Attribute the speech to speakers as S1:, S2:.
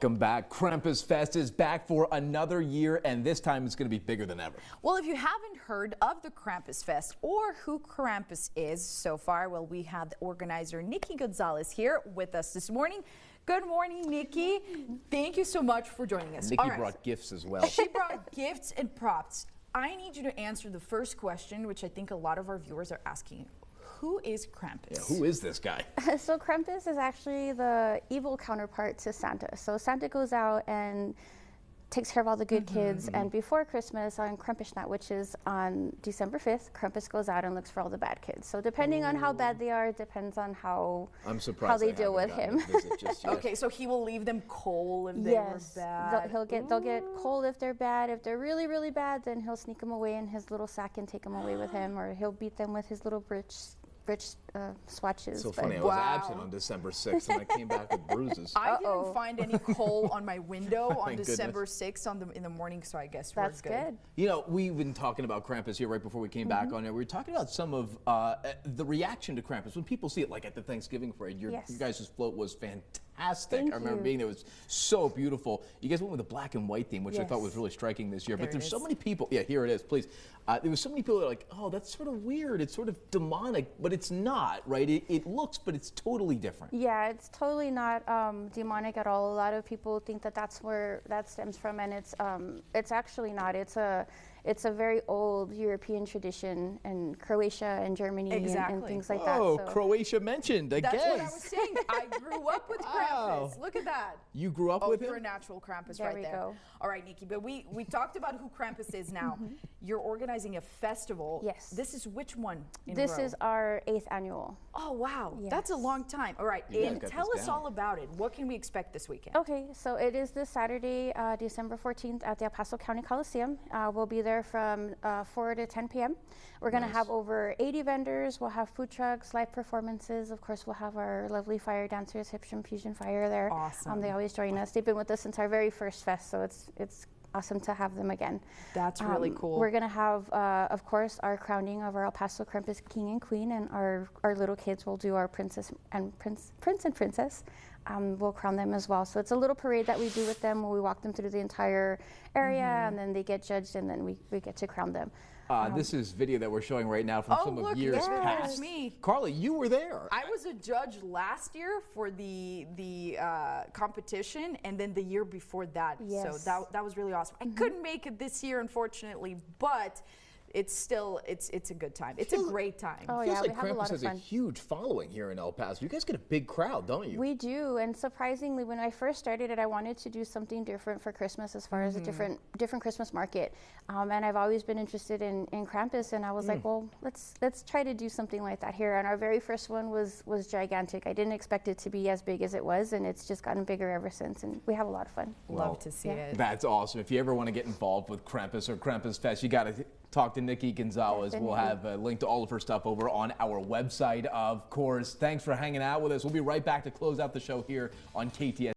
S1: Welcome back. Krampus Fest is back for another year, and this time it's going to be bigger than ever.
S2: Well, if you haven't heard of the Krampus Fest or who Krampus is so far, well, we have the organizer Nikki Gonzalez here with us this morning. Good morning, Nikki. Thank you so much for joining us.
S1: Nikki brought gifts as well.
S2: She brought gifts and props. I need you to answer the first question, which I think a lot of our viewers are asking. Who is Krampus?
S1: Yeah, who is this guy?
S3: So Krampus is actually the evil counterpart to Santa. So Santa goes out and takes care of all the good kids, and before Christmas on Krampusnacht, which is on December 5th, Krampus goes out and looks for all the bad kids. So depending on how bad they are, it depends on how they deal with him.
S2: Okay, so he will leave them cold if they were bad.
S3: They'll get cold if they're bad. If they're really, really bad, then he'll sneak them away in his little sack and take them away with him, or he'll beat them with his little bridge swatches.
S1: So funny, I was absent on December 6th and I came back with bruises.
S2: I didn't find any coal on my window on December 6th in the morning, so I guess we're good.
S1: You know, we've been talking about Krampus here right before we came back on it. We were talking about some of the reaction to Krampus. When people see it, like at the Thanksgiving parade, your guys' float was fantastic. I remember being there. It was so beautiful. You guys went with a black and white theme, which I thought was really striking this year. But there's so many people. Yeah, here it is, please. There was so many people that are like, oh, that's sort of weird. It's sort of demonic, but it's not, right? It looks, but it's totally different.
S3: Yeah, it's totally not demonic at all. A lot of people think that that's where that stems from, and it's actually not. It's a very old European tradition in Croatia and Germany and things like that.
S1: Oh, so. Croatia mentioned, I guess.
S2: That's what I was saying. I grew up with Krampus. Look at that.
S1: You grew up with him?
S2: You're a natural Krampus
S3: there
S2: right
S3: we
S2: there.
S3: Go.
S2: All right, Nikki, but we talked about who Krampus is now. You're organizing a festival.
S3: Yes.
S2: This is which one in
S3: This
S2: a row?
S3: is our 8th annual.
S2: Oh, wow.
S3: Yes.
S2: That's a long time. All right, and tell us all about it. What can we expect this weekend?
S3: Okay, so it is this Saturday, December 14th at the El Paso County Coliseum. We'll be there from 4 to 10 p.m. We're going to have over 80 vendors. We'll have food trucks, live performances. Of course, we'll have our lovely fire dancers, Hipstrom Fusion Fire there.
S2: Awesome.
S3: They always join us. They've been with us since our very first fest, so it's awesome to have them again.
S2: That's really cool.
S3: We're going to have, of course, our crowning of our El Paso Krampus King and Queen, and our little kids will do our prince and princess. We'll crown them as well. So it's a little parade that we do with them where we walk them through the entire area, and then they get judged, and then we get to crown them.
S1: This is video that we're showing right now from some of years past.
S2: Me.
S1: Carly, you were there.
S2: I was a judge last year for the competition, and then the year before that.
S3: Yes.
S2: So that was really awesome. I couldn't make it this year, unfortunately, but it's still it's a good time. It's a great time.
S3: Oh,
S1: it feels like
S3: we have a lot
S1: Krampus
S3: of fun.
S1: has a huge following here in El Paso. You guys get a big crowd, don't you?
S3: We do, and surprisingly, when I first started it, I wanted to do something different for Christmas as far as a different Christmas market. And I've always been interested in Krampus, and I was like, well, let's try to do something like that here. And our very first one was gigantic. I didn't expect it to be as big as it was, and it's just gotten bigger ever since, and we have a lot of fun.
S2: Love to see it.
S1: That's awesome. If you ever want to get involved with Krampus or Krampus Fest, you got to talk to Nikki Gonzalez. We'll have a link to all of her stuff over on our website, of course. Thanks for hanging out with us. We'll be right back to close out the show here on KTS.